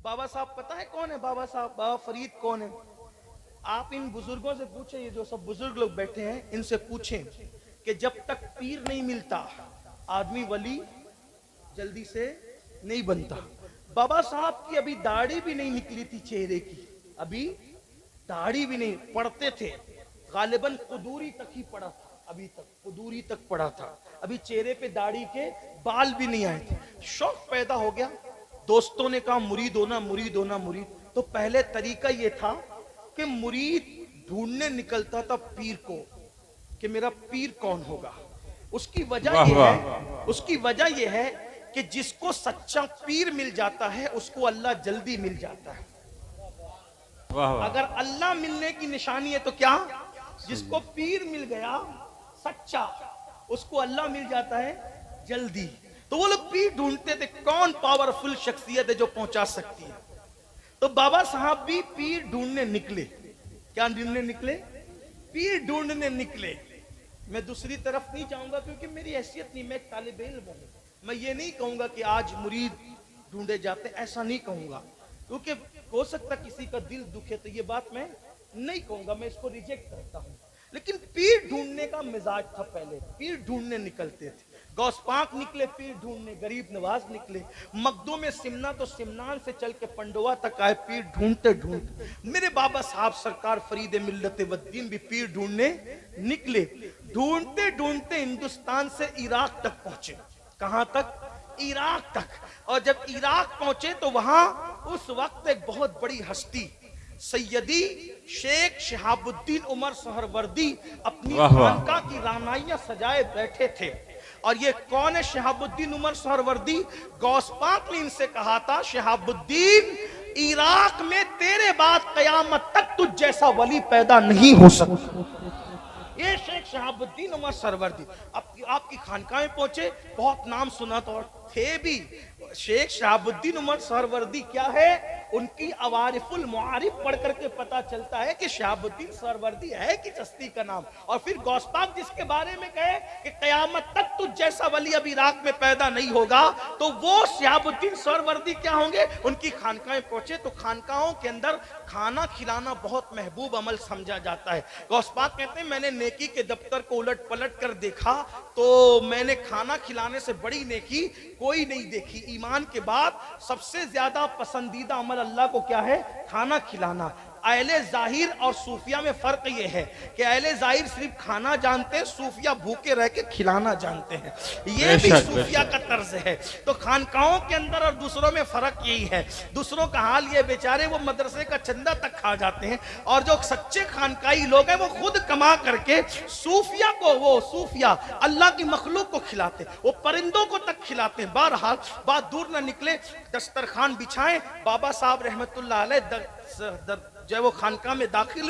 बाबा साहब पता है कौन है बाबा साहब? बाबा फरीद कौन है? आप इन बुजुर्गों से पूछें, ये जो सब बुजुर्ग लोग बैठे हैं इनसे पूछें कि जब तक पीर नहीं मिलता आदमी वली जल्दी से नहीं बनता। बाबा साहब की अभी दाढ़ी भी नहीं निकली थी चेहरे की, अभी दाढ़ी भी नहीं, पढ़ते थे गालिबन कुदूरी तक ही पड़ा था, अभी तक कुदूरी तक पड़ा था, अभी चेहरे पे दाढ़ी के बाल भी नहीं आए थे। शौक पैदा हो गया, दोस्तों ने कहा मुरीद होना मुरीद होना मुरीद। तो पहले तरीका ये था कि मुरीद ढूंढने निकलता था पीर को कि मेरा पीर कौन होगा। उसकी वजह यह है, उसकी वजह यह है कि जिसको सच्चा पीर मिल जाता है उसको अल्लाह जल्दी मिल जाता है। अगर अल्लाह मिलने की निशानी है तो क्या, जिसको पीर मिल गया सच्चा उसको अल्लाह मिल जाता है जल्दी। तो वो लोग पीर ढूंढते थे कौन पावरफुल शख्सियत है जो पहुंचा सकती है। तो बाबा साहब भी पीर ढूंढने निकले। क्या ढूंढने निकले? पीर ढूंढने निकले। मैं दूसरी तरफ नहीं जाऊंगा क्योंकि मेरी हैसियत नहीं, मैं एक तालिब इल्म हूं। मैं ये नहीं कहूंगा कि आज मुरीद ढूंढे जाते, ऐसा नहीं कहूंगा क्योंकि हो सकता किसी का दिल दुखे, तो ये बात मैं नहीं कहूंगा, मैं इसको रिजेक्ट करता हूं। लेकिन पीर ढूंढने का मिजाज था, पहले पीर ढूंढने निकलते थे। गौस पाक निकले पीर ढूंढने, गरीब नवाज निकले, मकदू में सिमना तो सिमनान से चल के पंडोवा तक आए पीर ढूंढते ढूंढते। मेरे बाबा साहब सरकार फरीद मिल्लत वद्दीन भी पीर ढूंढने निकले। ढूंढते ढूंढते हिंदुस्तान से इराक तक पहुंचे। कहां तक? इराक तक। और जब इराक पहुंचे तो वहां उस वक्त एक बहुत बड़ी हस्ती सैयदी शेख शहाबुद्दीन उमर सहरवर्दी अपनी खानका की रानाइयां सजाए बैठे थे। और ये कौन है शहाबुद्दीन उमर सहरवर्दी? गौस पाक ने इनसे कहा था शहाबुद्दीन इराक में तेरे बाद कयामत तक तुझ जैसा वली पैदा नहीं हो सकता। ये शेख शहाबुद्दीन उमर सरवर्दी आपकी खानका में पहुंचे, बहुत नाम सुना तो थे भी। शेख शहाबुद्दीन उमर सरवर्दी क्या है? उनकी अवारिफुल मुआरिफ पढ़ करके पता चलता है कि शहाबुद्दीन सरवर्दी है कि चस्ती का नाम। और फिर गौस पाक जिसके बारे में कहे कि कयामत तक तुझ जैसा वली अब इराक में पैदा नहीं होगा, तो वो शहाबुद्दीन सरवर्दी क्या होंगे? उनकी खानका में पहुंचे तो खानकाओं के अंदर खाना खिलाना बहुत महबूब अमल समझा जाता है। गौस पाक कहते हैं मैंने नेकी के दफ्तर को उलट पलट कर देखा तो मैंने खाना खिलाने से बड़ी नेकी कोई नहीं देखी। ईमान के बाद सबसे ज्यादा पसंदीदा अमल अल्लाह को क्या है? खाना खिलाना। अहले जाहिर और सूफिया में फर्क ये है कि अहले जाहिर सिर्फ खाना जानते हैं, सूफिया भूखे रह के खिलाना जानते हैं। ये भी सूफिया का तर्ज है। तो खानकाओं के अंदर और दूसरों में फर्क यही है। दूसरों का हाल ये बेचारे वो मदरसे का चंदा तक खा जाते हैं, और जो सच्चे खानकाई लोग हैं वो खुद कमा करके सूफिया को, वो सूफिया अल्लाह की मखलूक को खिलाते, वो परिंदों को तक खिलाते हैं। बहरहाल बात दूर न निकले, दस्तरखान बिछाएं। बाबा साहब रहमतुल्लाह अलैह जब वो खानका में दाखिल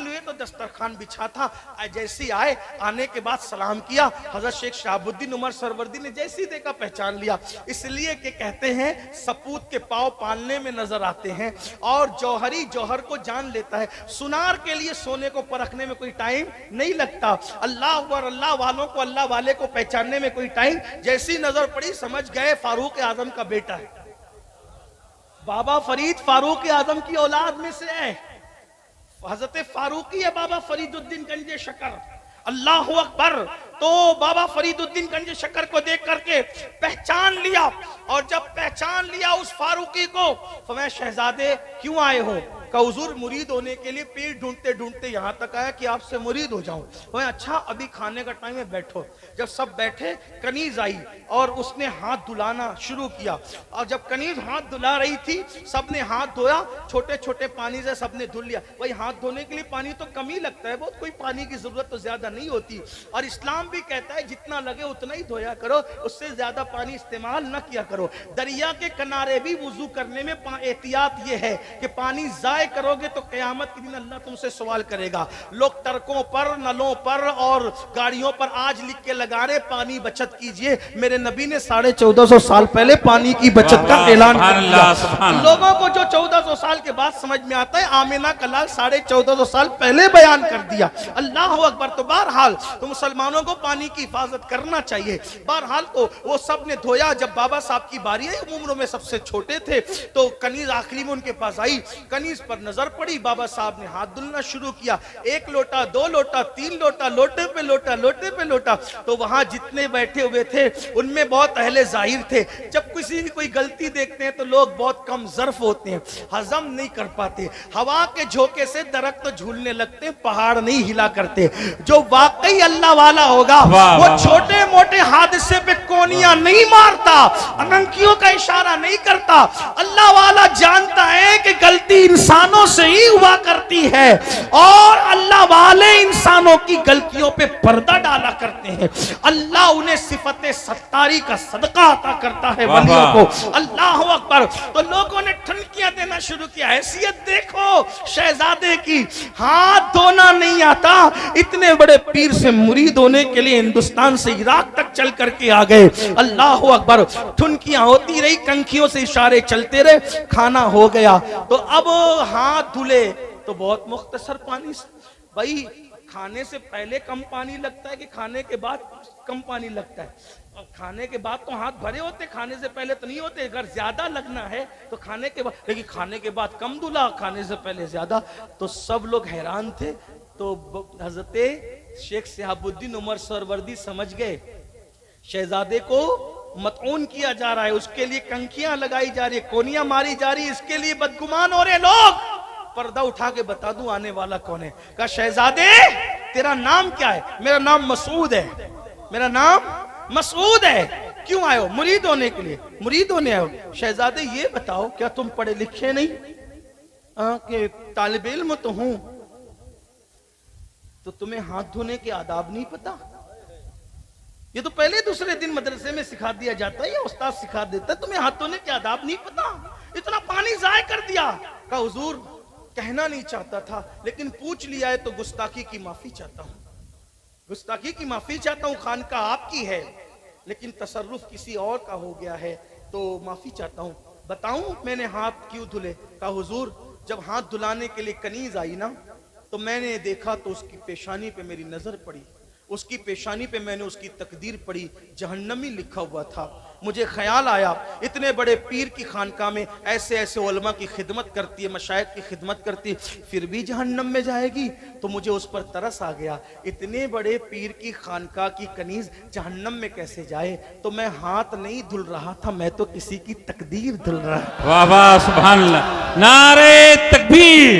हुए तो दस्तरखान बिछा था। जैसे आए, आने के बाद सलाम किया। हजरत शेख शहाबुद्दीन उमर सरवर्दी ने जैसी देखा पहचान लिया। इसलिए कि कहते हैं सपूत के पांव पालने में नजर आते हैं और जौहरी जौहर को जान लेता है। सुनार के लिए सोने को परखने में कोई टाइम नहीं लगता। अल्लाह और अल्लाह वालों को अल्लाह वाले को पहचानने में कोई टाइम, जैसी नजर पड़ी समझ गए फारूक आजम का बेटा है। बाबा फरीद फारूक आजम की औलाद में से है। हजरत फारूकी है बाबा फरीदुद्दीन गंजे शकर। अल्लाह अकबर। तो बाबा फरीदुद्दीन गंजे शकर को देख करके पहचान लिया, और जब पहचान लिया उस फारूकी को, फरमाया शहजादे क्यों आए हो? का हुजूर मुरीद होने के लिए पीर ढूंढते ढूंढते यहाँ तक आया कि आपसे मुरीद हो जाऊं। वह अच्छा अभी खाने का टाइम है, बैठो। जब सब बैठे कनीज आई और उसने हाथ धुलाना शुरू किया। और जब कनीज हाथ धुला रही थी सबने हाथ धोया, छोटे छोटे पानी से सबने धुल लिया। भाई हाथ धोने के लिए पानी तो कम ही लगता है, बहुत कोई पानी की जरूरत तो ज्यादा नहीं होती। और इस्लाम भी कहता है जितना लगे उतना ही धोया करो, उससे ज्यादा पानी इस्तेमाल न किया करो। दरिया के किनारे भी वुजू करने में एहतियात यह है कि पानी ज़ाय करोगे तो क़यामत के दिन अल्लाह तुमसे सवाल करेगा। लोग ट्रकों पर, नलों पर और गाड़ियों पर आज लिख के लगा रहे पानी बचत कीजिए। मेरे नबी ने 1450 साल पहले पानी की बचत का ऐलान कर दिया। लोगों को जो 1400 साल के बाद समझ में आता है, आमिना का लाल 1450 साल पहले बयान कर दिया। अल्लाह अकबर। तो बहरहाल तो मुसलमानों को पानी की हिफाजत करना चाहिए। बहरहाल तो वो सब ने धोया। जब बाबा साहब की बारी आई, उम्र में सबसे छोटे थे, तो कनीज आखिरी में उनके पास आई। कनीज पर नजर पड़ी, बाबा साहब ने हाथ धुलना शुरू किया। 1 लोटा, 2 लोटा, 3 लोटा, लोटे पे लोटा, लोटे पे लोटा। तो वहां जितने बैठे हुए थे उनमें बहुत अहले जाहिर थे। जब किसी की कोई गलती देखते हैं तो लोग बहुत कम ज़र्फ होते हैं, हजम नहीं कर पाते। हवा के झोंके से दरख्त तो झूलने लगते, पहाड़ नहीं हिला करते। जो वाकई अल्लाह वाला होगा वो छोटे मोटे हादसे पे कोनियां नहीं मारता, अनंकियों का इशारा नहीं करता। अल्लाह वाला जानता है कि गलती इंसानों से ही हुआ करती है और अल्लाह वाले इंसानों की गलतियों पे पर्दा डाला करते हैं। अल्लाह उन्हें सिफते सत्तारी का सदका अता करता है वलियों को। अल्लाह अकबर। तो लोगों ने ठुनकियां देना शुरू किया। हैसियत देखो शहजादे की, हाथ धोना नहीं आता, इतने बड़े पीर से मुरीद होने के लिए हिंदुस्तान से इराक तक चल करके आ गए। अल्लाह अकबर। ठुनकियां होती रही, कंखियों से इशारे चलते रहे, खाना हो गया। तो अब हाथ धुले तो बहुत मुख्तसर पानी से, भाई खाने से पहले कम पानी लगता है कि खाने के बाद कम पानी लगता है? और खाने के बाद तो हाथ भरे होते, खाने से पहले तो नहीं होते। अगर ज्यादा लगना है तो खाने के बाद, लेकिन खाने के बाद कम धुला, खाने से पहले ज्यादा। तो सब लोग हैरान थे। तो हजरत शेख सिहाबुद्दीन उमर सरवर्दी समझ गए शहजादे को मतऊन किया जा रहा है, उसके लिए कंखियां लगाई जा रही है, कोनियां मारी जा रही है, इसके लिए बदगुमान हो रहे लोग। पर्दा उठा के बता दूं आने वाला कौन है। कहा शहजादे तेरा नाम क्या है? मेरा नाम मसूद है। मेरा नाम मसूद है। क्यों आए हो? मुरीद होने के लिए। मुरीद होने आए हो? शहजादे ये बताओ क्या तुम पढ़े लिखे नहीं? कि तालिब इल्म तो हूं। तो तुम्हें हाथ धोने के आदाब नहीं पता? ये तो पहले दूसरे दिन मदरसे में सिखा दिया जाता है या उस्ताद सिखा देता है। तुम्हें हाथ धोने के आदाब नहीं पता? इतना पानी जाया कर दिया। कहा हुजूर कहना नहीं चाहता था, लेकिन पूछ लिया है तो गुस्ताखी की माफी चाहता हूं। गुस्ताखी की माफी चाहता हूं। खानका आपकी है लेकिन तसर्रुफ किसी और का हो गया है, तो माफी चाहता हूं। बताऊं मैंने हाथ क्यों धुले? कहा हुजूर जब हाथ धुलाने के लिए कनीज आई ना, तो मैंने देखा तो उसकी पेशानी पे मेरी नजर पड़ी। उसकी पेशानी पे मैंने उसकी तकदीर पढ़ी, जहन्नमी लिखा हुआ था। मुझे ख्याल आया इतने बड़े पीर की खानका में ऐसे ऐसे उलमा की खिदमत करती है, मशाइख की खिदमत करती है, फिर भी जहन्नम में जाएगी। तो मुझे उस पर तरस आ गया, इतने बड़े पीर की खानका की कनीज जहन्नम में कैसे जाए? तो मैं हाथ नहीं धुल रहा था, मैं तो किसी की तकदीर धुल रहा था। वाह वाह सुभान अल्लाह। नारे तकबीर,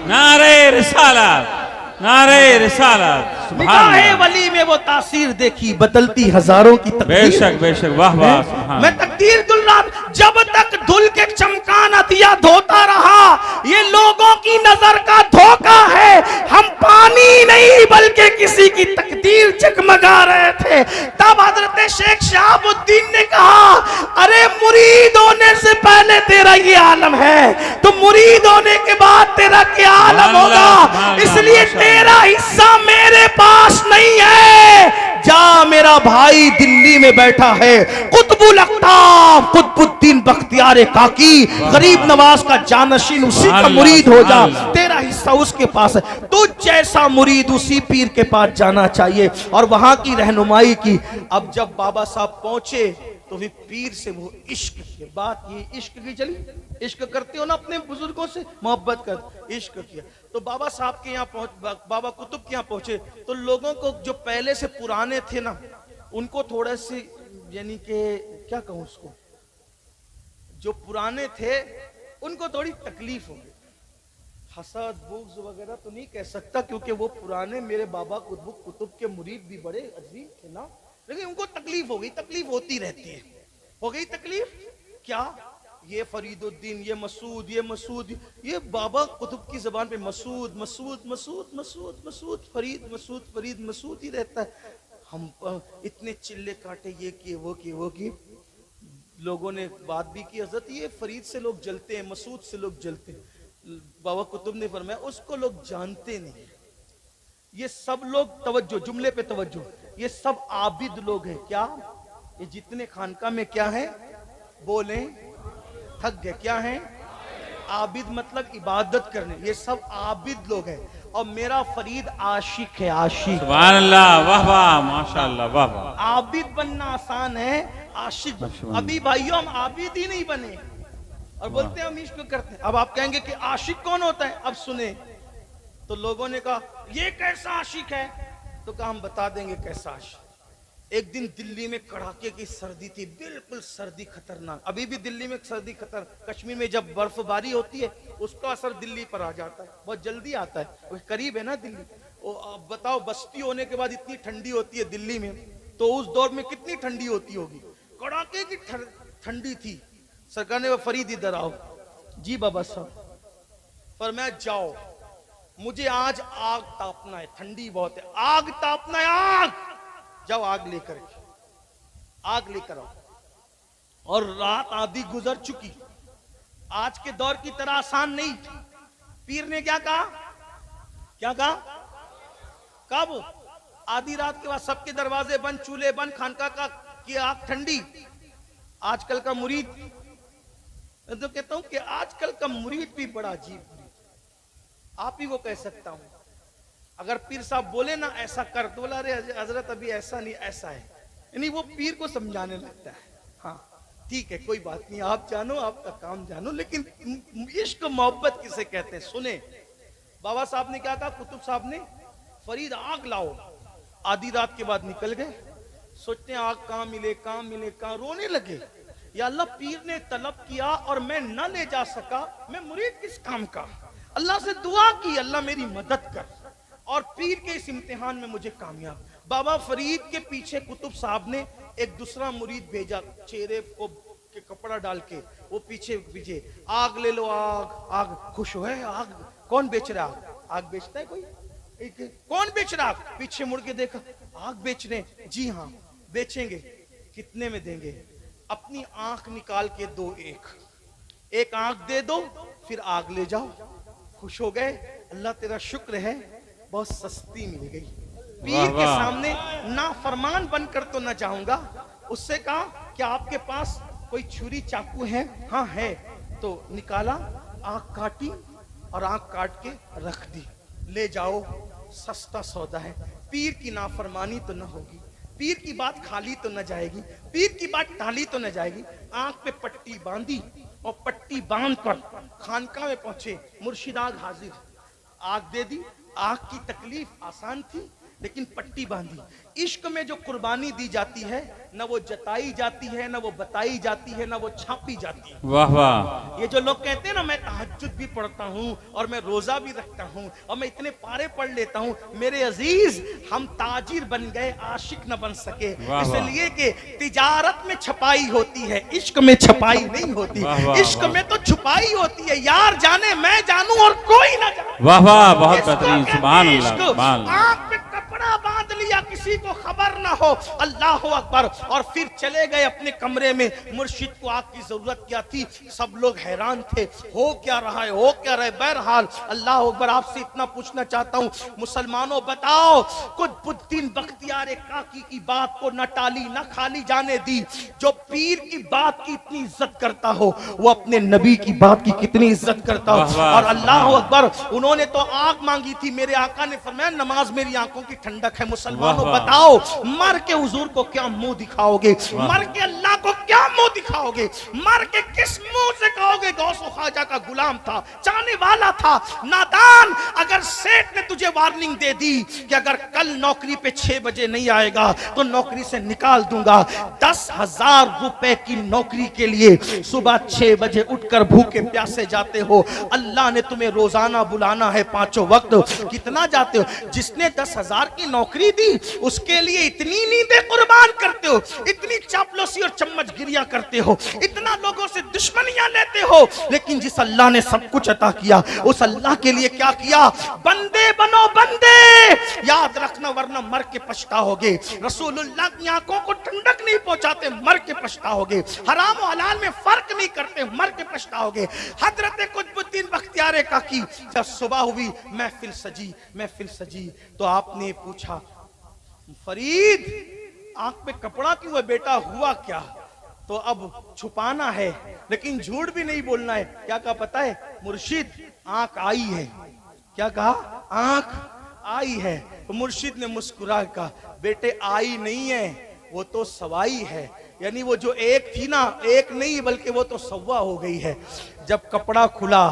नारे रिसालत, नारे रिसालत। निगाहे वली में वो तासीर देखी, बदलती हजारों की तकदीर। बेशक बेशक, वाह वाह। मैं तकदीर धुल रहा, जब तक धुल के चमका न दिया धोता रहा। ये लोगों की नजर का धोखा है। हम पानी नहीं बल्कि किसी की तकदीर जगमगा रहे थे। तब हजरत शेख शहाबुद्दीन ने कहा अरे मुरीद होने से पहले तेरा ये आलम है, तो मुरीद होने के बाद तेरा क्या आलम होगा? इसलिए तेरा हिस्सा मेरे पास नहीं है। जा मेरा भाई दिल्ली में बैठा है, कुतुबुल अख्ताब कुतुबुद्दीन बख्तियार काकी, गरीब नवाज का जानशीन, उसी का मुरीद हो जा। तेरा हिस्सा उसके पास है। तुझ जैसा मुरीद उसी पीर के पास जाना चाहिए और वहां की रहनुमाई की। अब जब बाबा साहब पहुंचे तो भी पीर से वो इश्क की बात, ये इश्क की चली। इश्क करते हो ना अपने बुजुर्गों से, मोहब्बत कर, इश्क किया। तो बाबा साहब के यहाँ पहुंच, बाबा कुतुब के यहाँ पहुंचे तो लोगों को जो पहले से पुराने थे ना, उनको थोड़ा सी यानी कि क्या कहूं उसको, जो पुराने थे उनको थोड़ी तकलीफ हो गई। हसद बुग़्ज़ वगैरह तो नहीं कह सकता क्योंकि वो पुराने मेरे बाबा कुतुब के मुरीद भी बड़े अजीम थे ना, लेकिन उनको तकलीफ हो गई। तकलीफ होती रहती है। हो गई तकलीफ क्या? ये फरीदुद्दीन, ये मसूद, ये मसूद, ये बाबा कुतुब की जबान पे मसूद मसूद मसूद मसूद मसूद फरीद मसूद फरीद मसूद ही रहता है। हम इतने चिल्ले काटे, ये किए वो किए वो किए। लोगों ने बात भी की हजरत ये फरीद से लोग जलते हैं, मसूद से लोग जलते हैं। बाबा कुतुब ने फरमाया उसको लोग जानते नहीं। ये सब लोग, तवज्जो, जुमले पे तवज्जो, ये सब आबिद लोग हैं। क्या ये जितने खानका में क्या है, बोले थक गए, क्या है? आबिद मतलब इबादत करने, ये सब आबिद लोग हैं। और मेरा फरीद आशिक है, आशिक। सुभान अल्लाह, वाह वाह, माशाअल्लाह, वाह वाह। आबिद बनना आसान है, आशिक अभी भाइयों हम आबिद ही नहीं बने और बोलते हैं हम इश्क करते हैं। अब आप कहेंगे कि आशिक कौन होता है? अब सुने, तो लोगों ने कहा ये कैसा आशिक है, तो कहा हम बता देंगे कैसा आशिक। एक दिन दिल्ली में कड़ाके की सर्दी थी, बिल्कुल सर्दी खतरनाक। अभी भी दिल्ली में सर्दी खतर, कश्मीर में जब बर्फबारी होती है उसका असर दिल्ली पर आ जाता है, बहुत जल्दी आता है, वो करीब है ना दिल्ली। अब बताओ बस्ती होने के बाद इतनी ठंडी होती है दिल्ली में, तो उस दौर में कितनी ठंडी होती होगी? कड़ाके की ठंडी थी। सरकार ने फरीद इधर आओ। जी बाबा साहब। फरमाया जाओ, मुझे आज आग तापना है, ठंडी बहुत है, आग तापना है, आग जाओ, आग लेकर आओ। और रात आधी गुजर चुकी, आज के दौर की तरह आसान नहीं। पीर ने क्या कहा? कब? आधी रात के बाद सबके दरवाजे बंद, चूल्हे बंद, खानका का की आग ठंडी। आजकल का मुरीद, मैं तो कहता हूं कि आजकल का मुरीद भी बड़ा अजीब, आप ही को कह सकता हूं। अगर पीर साहब बोले ना ऐसा कर, तो बोला अरे हजरत अभी ऐसा नहीं, ऐसा है, यानी वो पीर को समझाने लगता है। हाँ ठीक है, कोई बात नहीं, आप जानो, आपका काम जानो, लेकिन इश्क मोहब्बत किसे कहते हैं? सुने, बाबा साहब ने क्या कहा, कुतुब साहब ने, फरीद आग लाओ। आधी रात के बाद निकल गए, सोचते हैं आग कहां मिले, कहां, रोने लगे। या अल्लाह, पीर ने तलब किया और मैं न ले जा सका, मैं मुरीद किस काम का? अल्लाह से दुआ की, अल्लाह मेरी मदद कर, और पीर के इस इम्तिहान में मुझे कामयाब। बाबा फरीद के पीछे कुतुब साहब ने एक दूसरा मुरीद भेजा, चेहरे को के कपड़ा डाल के, वो पीछे आग ले लो, आग खुश हो है, आग कौन बेच रहा है? आग बेचता है कोई? कौन बेच रहा? पीछे मुड़ के देखा, आग बेचने, जी हाँ बेचेंगे, कितने में देंगे? अपनी आंख निकाल के दो, एक आंख दे दो, फिर आग ले जाओ। खुश हो गए, अल्लाह तेरा शुक्र है, बहुत सस्ती मिल गई। पीर के सामने ना फरमान बनकर तो ना जाऊंगा। उससे कहा कि आपके पास कोई छुरी चाकू है? हाँ है। तो निकाला, आंख काटी और आंख काट के रख दी, ले जाओ, सस्ता सौदा है। पीर की नाफरमानी तो न होगी, पीर की बात खाली तो न जाएगी, पीर की बात टाली तो न जाएगी। आंख पे पट्टी बांधी और पट्टी बांधकर खानका में पहुंचे। मुर्शिद आग हाजिर, आग दे दी। आग की तकलीफ आसान थी, लेकिन पट्टी बांधी। इश्क में जो कुर्बानी दी जाती है, न वो जताई जाती है, न वो बताई जाती है, न वो छापी जाती है। वाह वाह। ये जो लोग कहते हैं ना, मैं तहज्जुद भी पढ़ता हूँ और मैं रोजा भी रखता हूँ और मैं इतने पारे पढ़ लेता हूँ, मेरे अजीज, हम ताजिर बन गए, आशिक न बन सके। इसलिए कि तिजारत में छपाई होती है, इश्क में छपाई नहीं होती। इश्क में तो छुपाई होती है, यार जाने, मैं जानूं और कोई ना जाने। वाह वाह, बहुत बेहतरीन, सुभान अल्लाह। आंख पे कपड़ा बांध लिया, किसी को खबर ना हो, अल्लाह अकबर, और फिर चले गए अपने कमरे में। मुर्शिद को आग की जरूरत क्या थी? सब लोग हैरान थे, हो क्या रहा है। बहरहाल अल्लाह अकबर, आपसे इतना पूछना चाहता हूँ मुसलमानों, बताओ, कुतुबुद्दीन बख्तियार काकी की बात को न टाली न खाली जाने दी। जो पीर की बात की इतनी इज्जत करता हो, वो अपने नबी की बात की कितनी इज्जत करता हो। और अल्लाह अकबर, उन्होंने तो आग मांगी थी, मेरे आका ने फरमाया नमाज मेरी आंखों की ठंडक है। मुसलमानों बताओ, मर के हुजूर को क्या मुंह दिखाओगे? मर के अल्लाह को क्या मुंह दिखाओगे? मर के किस मुंह से कहोगे गौसो ख्वाजा का गुलाम था, चाहने वाला था? नादान, अगर सेठ ने तुझे वार्निंग दे दी कि अगर कल नौकरी पे 6 बजे नहीं आएगा तो नौकरी से निकाल दूंगा, 10,000 रुपए की नौकरी के लिए सुबह 6 बजे उठकर भूखे प्यासे जाते हो। अल्लाह ने तुम्हें रोजाना बुलाना है 5 वक्त, कितना जाते हो? जिसने 10,000 की नौकरी दी, उसके लिए इतनी नींदें कुर्बान करते हो, इतनी चापलूसी और चम्मच गिरिया करते हो, इतना लोगों से दुश्मनियां लेते हो, लेकिन जिस अल्लाह ने सब कुछ अता किया उस अल्लाह के लिए क्या किया? बंदे बनो बंदे, याद रखना, वरना मर के पछताओगे। रसूलुल्लाह की आंखों को ठंडक नहीं पहुंचाते, मर के पछताओगे। हराम और हलाल में फर्क नहीं करते, मर के पछताओगे। हजरत कुतुबुद्दीन बख्तियार काकी जब सुबह हुई, महफिल सजी, तो आपने पूछा, फरीद आंख पे कपड़ा क्यों है बेटा, हुआ क्या? तो अब छुपाना है लेकिन झूठ भी नहीं बोलना है। क्या कहा पता है? मुर्शिद आंख आई है। क्या कहा? आंख आई है। तो मुर्शिद ने मुस्कुरा कहा, बेटे आई नहीं है, वो तो सवाई है। यानी वो जो एक थी ना, एक नहीं बल्कि वो तो सवा हो गई है। जब कपड़ा खुला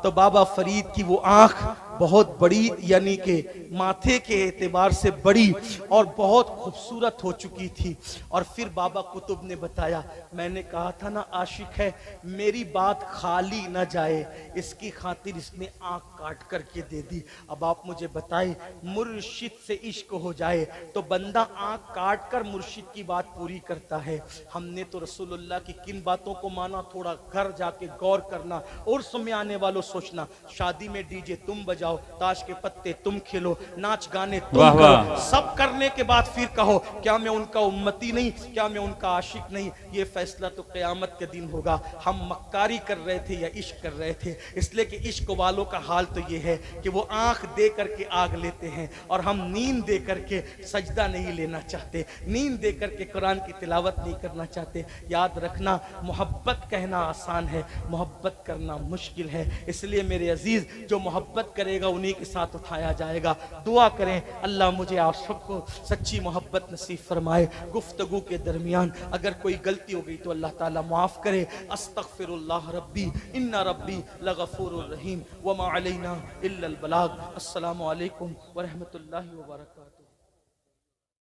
तो बाबा फरीद की वो आंख बहुत बड़ी, यानी कि माथे के एतबार से बड़ी और बहुत खूबसूरत हो चुकी थी। और फिर बाबा कुतुब ने बताया, मैंने कहा था ना आशिक है, मेरी बात खाली न जाए इसकी खातिर इसने आंख काट करके दे दी। अब आप मुझे बताएं, मुर्शिद से इश्क हो जाए तो बंदा आंख काट कर मुर्शिद की बात पूरी करता है। हमने तो रसूलुल्लाह की किन बातों को माना, थोड़ा घर जाके गौर करना। और सुनने आने वालों सोचना, शादी में डीजे तुम बजाओ, ताश के पत्ते तुम खेलो, नाच गाने तुम करो, सब करने के बाद फिर कहो क्या मैं उनका उम्मती नहीं, क्या मैं उनका आशिक नहीं? ये फैसला तो क़यामत के दिन होगा। हम मक्कारी कर रहे थे या इश्क कर रहे थे? इसलिए कि इश्क वालों का हाल तो ये है कि वो आंख दे करके आग लेते हैं और हम नींद दे करके सजदा नहीं लेना चाहते, नींद दे करके कुरान की तिलावत नहीं करना चाहते। याद रखना, मोहब्बत कहना आसान है, मोहब्बत करना मुश्किल है। इसलिए मेरे अजीज, जो मोहब्बत करेगा उन्हीं के साथ उठाया जाएगा। दुआ करें अल्लाह मुझे आप सबको सच्ची मोहब्बत नसीब फरमाए। गुफ्तगू के दरमियान अगर कोई गलती हो गई तो अल्लाह ताला माफ करे। अस्तगफिरुल्लाह रब्बी इन्ना रब्बी लगफूरुर रहीम व मा अलैना इल्लल बलाग। अस्सलामु अलैकुम व रहमतुल्लाहि व बरकातुहू।